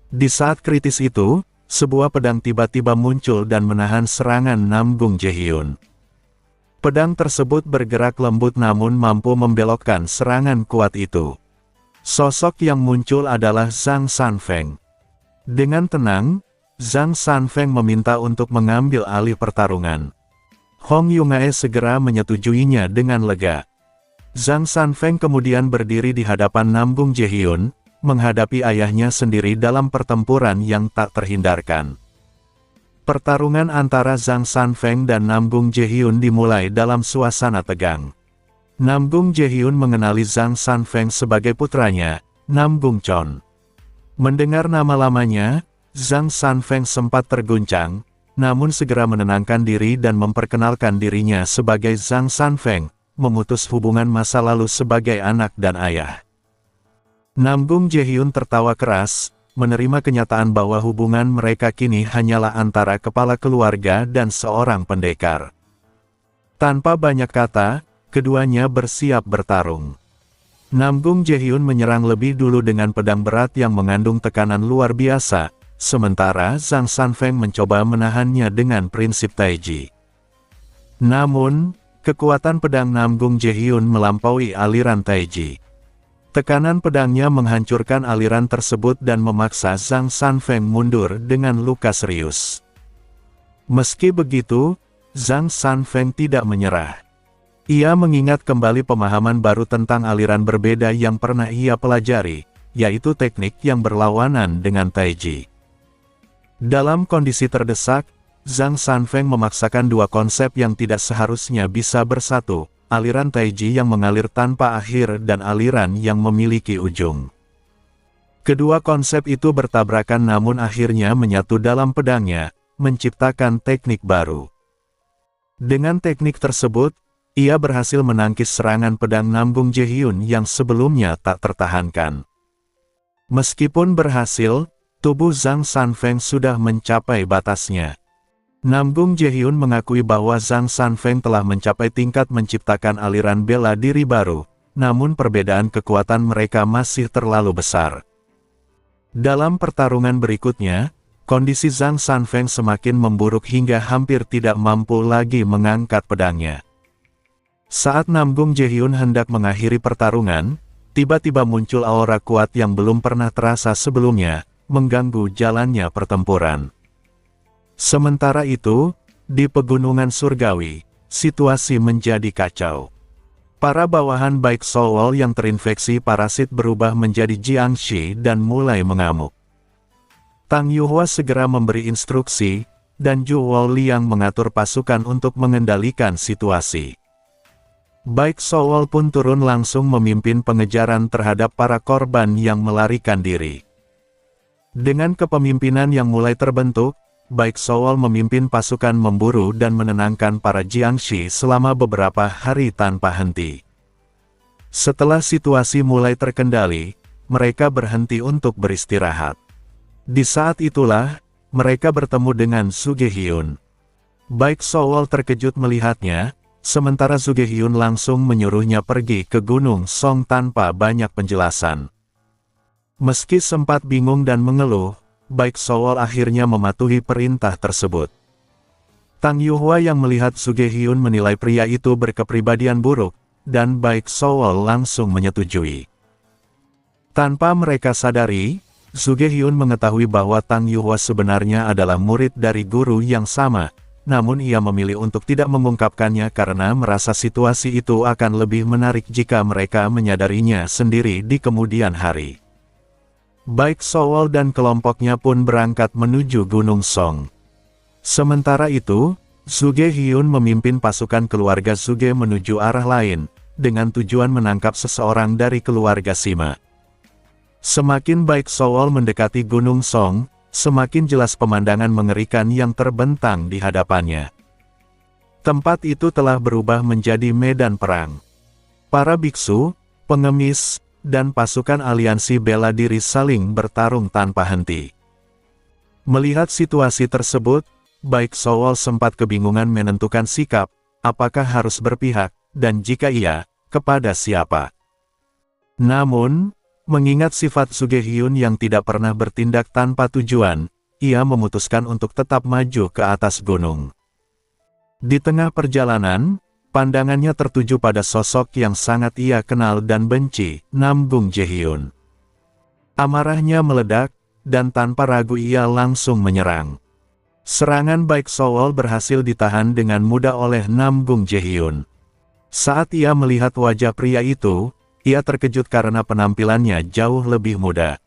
Di saat kritis itu, sebuah pedang tiba-tiba muncul dan menahan serangan Namgung Jaehyun. Pedang tersebut bergerak lembut namun mampu membelokkan serangan kuat itu. Sosok yang muncul adalah Zhang Sanfeng. Dengan tenang, Zhang Sanfeng meminta untuk mengambil alih pertarungan. Hong Yungae segera menyetujuinya dengan lega. Zhang Sanfeng kemudian berdiri di hadapan Namgung Jaehyun, menghadapi ayahnya sendiri dalam pertempuran yang tak terhindarkan. Pertarungan antara Zhang Sanfeng dan Namgung Jaehyun dimulai dalam suasana tegang. Namgung Jaehyun mengenali Zhang Sanfeng sebagai putranya, Namgung Chon. Mendengar nama lamanya, Zhang Sanfeng sempat terguncang, namun segera menenangkan diri dan memperkenalkan dirinya sebagai Zhang Sanfeng, memutus hubungan masa lalu sebagai anak dan ayah. Namgung Jaehyun tertawa keras, menerima kenyataan bahwa hubungan mereka kini hanyalah antara kepala keluarga dan seorang pendekar. Tanpa banyak kata, keduanya bersiap bertarung. Namgung Jaehyun menyerang lebih dulu dengan pedang berat yang mengandung tekanan luar biasa, sementara Zhang Sanfeng mencoba menahannya dengan prinsip Taiji. Namun, kekuatan pedang Namgung Jaehyun melampaui aliran Taiji. Tekanan pedangnya menghancurkan aliran tersebut dan memaksa Zhang Sanfeng mundur dengan luka serius. Meski begitu, Zhang Sanfeng tidak menyerah. Ia mengingat kembali pemahaman baru tentang aliran berbeda yang pernah ia pelajari, yaitu teknik yang berlawanan dengan Taiji. Dalam kondisi terdesak, Zhang Sanfeng memaksakan dua konsep yang tidak seharusnya bisa bersatu, aliran Taiji yang mengalir tanpa akhir dan aliran yang memiliki ujung. Kedua konsep itu bertabrakan namun akhirnya menyatu dalam pedangnya, menciptakan teknik baru. Dengan teknik tersebut, ia berhasil menangkis serangan pedang Namgung Jaehyun yang sebelumnya tak tertahankan. Meskipun berhasil, tubuh Zhang Sanfeng sudah mencapai batasnya. Namgung Jaehyun mengakui bahwa Zhang Sanfeng telah mencapai tingkat menciptakan aliran bela diri baru, namun perbedaan kekuatan mereka masih terlalu besar. Dalam pertarungan berikutnya, kondisi Zhang Sanfeng semakin memburuk hingga hampir tidak mampu lagi mengangkat pedangnya. Saat Namgung Jaehyun hendak mengakhiri pertarungan, tiba-tiba muncul aura kuat yang belum pernah terasa sebelumnya, mengganggu jalannya pertempuran. Sementara itu, di pegunungan surgawi, situasi menjadi kacau. Para bawahan baik Soul yang terinfeksi parasit berubah menjadi Jiangshi dan mulai mengamuk. Tang Yuhua segera memberi instruksi, dan Zhu Liang mengatur pasukan untuk mengendalikan situasi. Baik Soul pun turun langsung memimpin pengejaran terhadap para korban yang melarikan diri. Dengan kepemimpinan yang mulai terbentuk, Baik Soul memimpin pasukan memburu dan menenangkan para Jiangshi selama beberapa hari tanpa henti. Setelah situasi mulai terkendali, mereka berhenti untuk beristirahat. Di saat itulah, mereka bertemu dengan Zhu Gehyun. Baik Soul terkejut melihatnya, sementara Zhu Gehyun langsung menyuruhnya pergi ke Gunung Song tanpa banyak penjelasan. Meski sempat bingung dan mengeluh, Baik Soul akhirnya mematuhi perintah tersebut. Tang Yuhua yang melihat Zhu Gehyun menilai pria itu berkepribadian buruk, dan Baik Soul langsung menyetujui. Tanpa mereka sadari, Zhu Gehyun mengetahui bahwa Tang Yuhua sebenarnya adalah murid dari guru yang sama, namun ia memilih untuk tidak mengungkapkannya karena merasa situasi itu akan lebih menarik jika mereka menyadarinya sendiri di kemudian hari. Baik Soul dan kelompoknya pun berangkat menuju Gunung Song. Sementara itu, Zhu Gehyun memimpin pasukan keluarga Zhuge menuju arah lain, dengan tujuan menangkap seseorang dari keluarga Sima. Semakin Baik Soul mendekati Gunung Song, semakin jelas pemandangan mengerikan yang terbentang di hadapannya. Tempat itu telah berubah menjadi medan perang. Para biksu, pengemis, dan pasukan aliansi bela diri saling bertarung tanpa henti. Melihat situasi tersebut, Baik Soul sempat kebingungan menentukan sikap, apakah harus berpihak, dan jika iya, kepada siapa. Namun, mengingat sifat Zhu Gehyun yang tidak pernah bertindak tanpa tujuan, ia memutuskan untuk tetap maju ke atas gunung. Di tengah perjalanan, pandangannya tertuju pada sosok yang sangat ia kenal dan benci, Namgung Jaehyun. Amarahnya meledak, dan tanpa ragu ia langsung menyerang. Serangan Baik Soul berhasil ditahan dengan mudah oleh Namgung Jaehyun. Saat ia melihat wajah pria itu, ia terkejut karena penampilannya jauh lebih muda.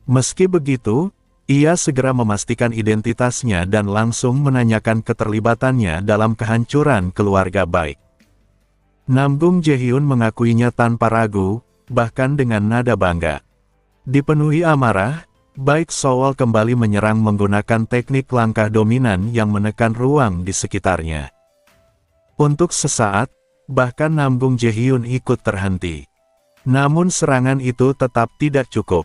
Meski begitu, ia segera memastikan identitasnya dan langsung menanyakan keterlibatannya dalam kehancuran keluarga Baik. Namgung Jaehyun mengakuinya tanpa ragu, bahkan dengan nada bangga. Dipenuhi amarah, Baik Soul kembali menyerang menggunakan teknik langkah dominan yang menekan ruang di sekitarnya. Untuk sesaat, bahkan Namgung Jaehyun ikut terhenti. Namun serangan itu tetap tidak cukup.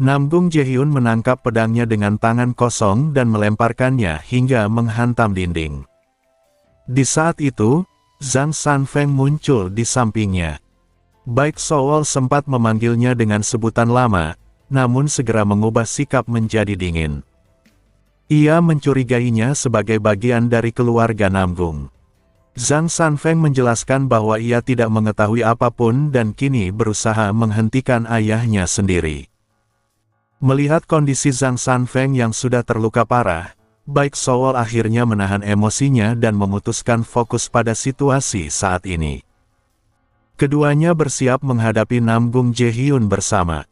Namgung Jaehyun menangkap pedangnya dengan tangan kosong dan melemparkannya hingga menghantam dinding. Di saat itu, Zhang Sanfeng muncul di sampingnya. Baik Soul sempat memanggilnya dengan sebutan lama, namun segera mengubah sikap menjadi dingin. Ia mencurigainya sebagai bagian dari keluarga Namgung. Zhang Sanfeng menjelaskan bahwa ia tidak mengetahui apapun dan kini berusaha menghentikan ayahnya sendiri. Melihat kondisi Zhang Sanfeng yang sudah terluka parah, Baik Sowol akhirnya menahan emosinya dan memutuskan fokus pada situasi saat ini. Keduanya bersiap menghadapi Namgung Jaehyun bersama.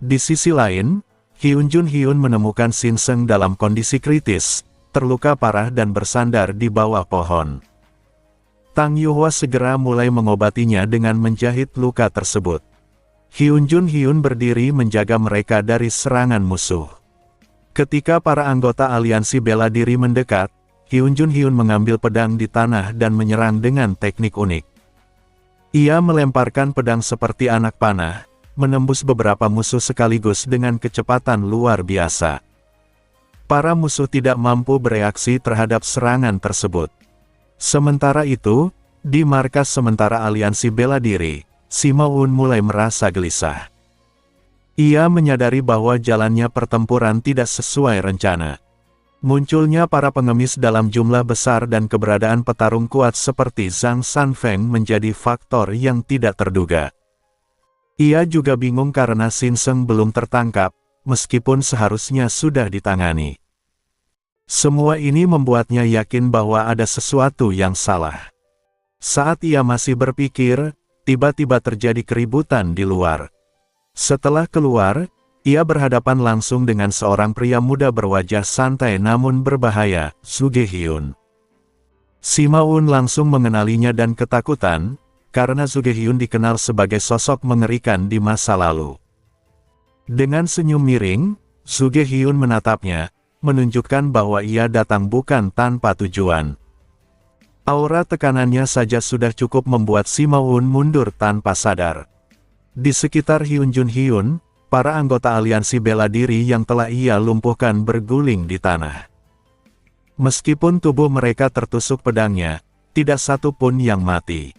Di sisi lain, Hyun Jun Hyun menemukan Shin Seung dalam kondisi kritis, terluka parah dan bersandar di bawah pohon. Tang Yuhwa segera mulai mengobatinya dengan menjahit luka tersebut. Hyun Jun Hyun berdiri menjaga mereka dari serangan musuh. Ketika para anggota aliansi bela diri mendekat, Hyun Jun Hyun mengambil pedang di tanah dan menyerang dengan teknik unik. Ia melemparkan pedang seperti anak panah, menembus beberapa musuh sekaligus dengan kecepatan luar biasa. Para musuh tidak mampu bereaksi terhadap serangan tersebut. Sementara itu, di markas sementara aliansi bela diri, Simaun mulai merasa gelisah. Ia menyadari bahwa jalannya pertempuran tidak sesuai rencana. Munculnya para pengemis dalam jumlah besar dan keberadaan petarung kuat seperti Zhang Sanfeng menjadi faktor yang tidak terduga. Ia juga bingung karena Shin Seung belum tertangkap, meskipun seharusnya sudah ditangani. Semua ini membuatnya yakin bahwa ada sesuatu yang salah. Saat ia masih berpikir, tiba-tiba terjadi keributan di luar. Setelah keluar, ia berhadapan langsung dengan seorang pria muda berwajah santai namun berbahaya, Soo Jae-hyun. Simaun langsung mengenalinya dan ketakutan, karena Soo Jae-hyun dikenal sebagai sosok mengerikan di masa lalu. Dengan senyum miring, Soo Jae-hyun menatapnya, menunjukkan bahwa ia datang bukan tanpa tujuan. Aura tekanannya saja sudah cukup membuat Simaun mundur tanpa sadar. Di sekitar Hyun Jun Hyun, para anggota aliansi bela diri yang telah ia lumpuhkan berguling di tanah. Meskipun tubuh mereka tertusuk pedangnya, tidak satu pun yang mati.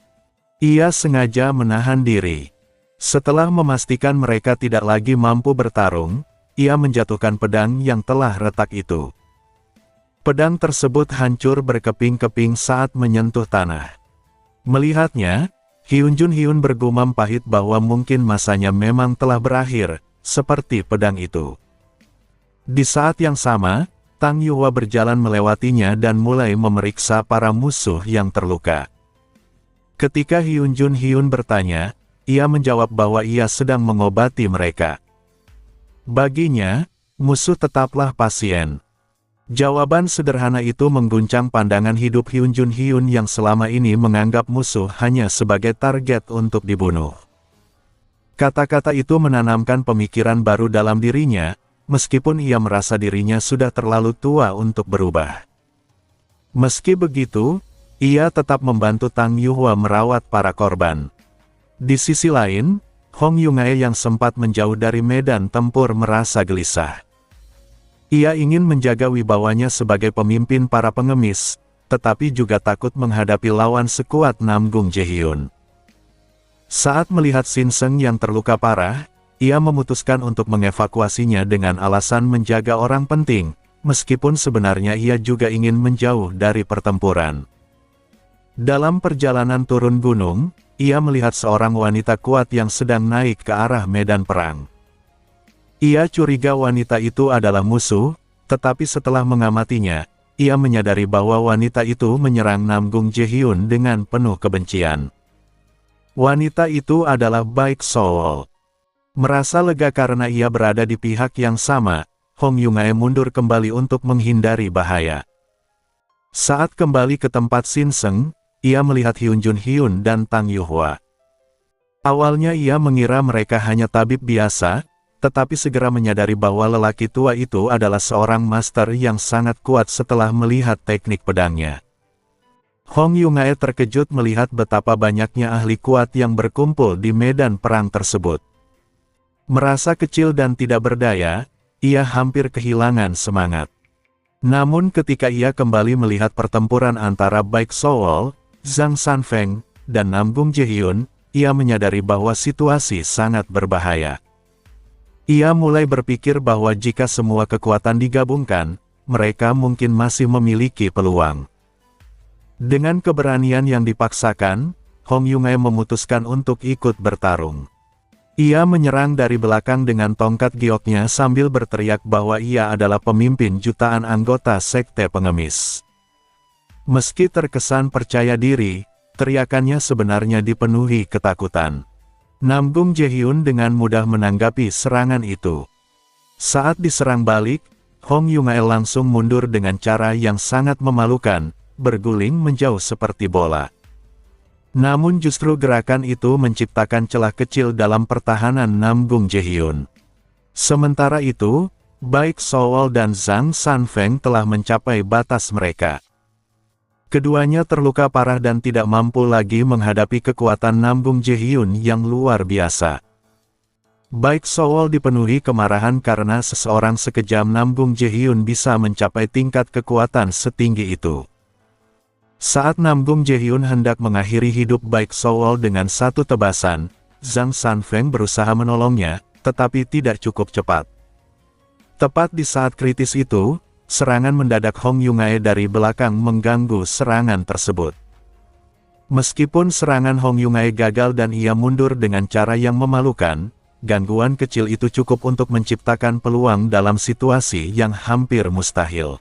Ia sengaja menahan diri. Setelah memastikan mereka tidak lagi mampu bertarung, ia menjatuhkan pedang yang telah retak itu. Pedang tersebut hancur berkeping-keping saat menyentuh tanah. Melihatnya, Hyun Jun Hyun bergumam pahit bahwa mungkin masanya memang telah berakhir, seperti pedang itu. Di saat yang sama, Tang Yuhwa berjalan melewatinya dan mulai memeriksa para musuh yang terluka. Ketika Hyun Jun Hyun bertanya, ia menjawab bahwa ia sedang mengobati mereka. Baginya, musuh tetaplah pasien. Jawaban sederhana itu mengguncang pandangan hidup Hyun Jun Hyun yang selama ini menganggap musuh hanya sebagai target untuk dibunuh. Kata-kata itu menanamkan pemikiran baru dalam dirinya, meskipun ia merasa dirinya sudah terlalu tua untuk berubah. Meski begitu, ia tetap membantu Tang Yuhwa merawat para korban. Di sisi lain, Hong Yungae yang sempat menjauh dari medan tempur merasa gelisah. Ia ingin menjaga wibawanya sebagai pemimpin para pengemis, tetapi juga takut menghadapi lawan sekuat Namgung Jaehyun. Saat melihat Shin Seung yang terluka parah, ia memutuskan untuk mengevakuasinya dengan alasan menjaga orang penting, meskipun sebenarnya ia juga ingin menjauh dari pertempuran. Dalam perjalanan turun gunung, ia melihat seorang wanita kuat yang sedang naik ke arah medan perang. Ia curiga wanita itu adalah musuh, tetapi setelah mengamatinya, ia menyadari bahwa wanita itu menyerang Namgung Jaehyun dengan penuh kebencian. Wanita itu adalah Baek Sowol. Merasa lega karena ia berada di pihak yang sama, Hong Yungae mundur kembali untuk menghindari bahaya. Saat kembali ke tempat Shin Seung, ia melihat Hyun Jun Hyun dan Tang Yuhwa. Awalnya ia mengira mereka hanya tabib biasa, tetapi segera menyadari bahwa lelaki tua itu adalah seorang master yang sangat kuat setelah melihat teknik pedangnya. Hong Yungae terkejut melihat betapa banyaknya ahli kuat yang berkumpul di medan perang tersebut. Merasa kecil dan tidak berdaya, ia hampir kehilangan semangat. Namun ketika ia kembali melihat pertempuran antara Baek Sowol, Zhang Sanfeng, dan Namgung Jaehyun, ia menyadari bahwa situasi sangat berbahaya. Ia mulai berpikir bahwa jika semua kekuatan digabungkan, mereka mungkin masih memiliki peluang. Dengan keberanian yang dipaksakan, Hong Yungae memutuskan untuk ikut bertarung. Ia menyerang dari belakang dengan tongkat gioknya sambil berteriak bahwa ia adalah pemimpin jutaan anggota sekte pengemis. Meski terkesan percaya diri, teriakannya sebenarnya dipenuhi ketakutan. Nam Gung Jae-hyun dengan mudah menanggapi serangan itu. Saat diserang balik, Hong Yungae langsung mundur dengan cara yang sangat memalukan, berguling menjauh seperti bola. Namun justru gerakan itu menciptakan celah kecil dalam pertahanan Nam Gung Jae-hyun. Sementara itu, baik Sowol dan Zhang Sanfeng telah mencapai batas mereka. Keduanya terluka parah dan tidak mampu lagi menghadapi kekuatan Nam Gung Jae-hyun yang luar biasa. Baik Sowol dipenuhi kemarahan karena seseorang sekejam Nam Gung Jae-hyun bisa mencapai tingkat kekuatan setinggi itu. Saat Nam Gung Jae-hyun hendak mengakhiri hidup baik Sowol dengan satu tebasan, Zhang Sanfeng berusaha menolongnya, tetapi tidak cukup cepat. Tepat di saat kritis itu, serangan mendadak Hong Yungae dari belakang mengganggu serangan tersebut. Meskipun serangan Hong Yungae gagal dan ia mundur dengan cara yang memalukan, gangguan kecil itu cukup untuk menciptakan peluang dalam situasi yang hampir mustahil.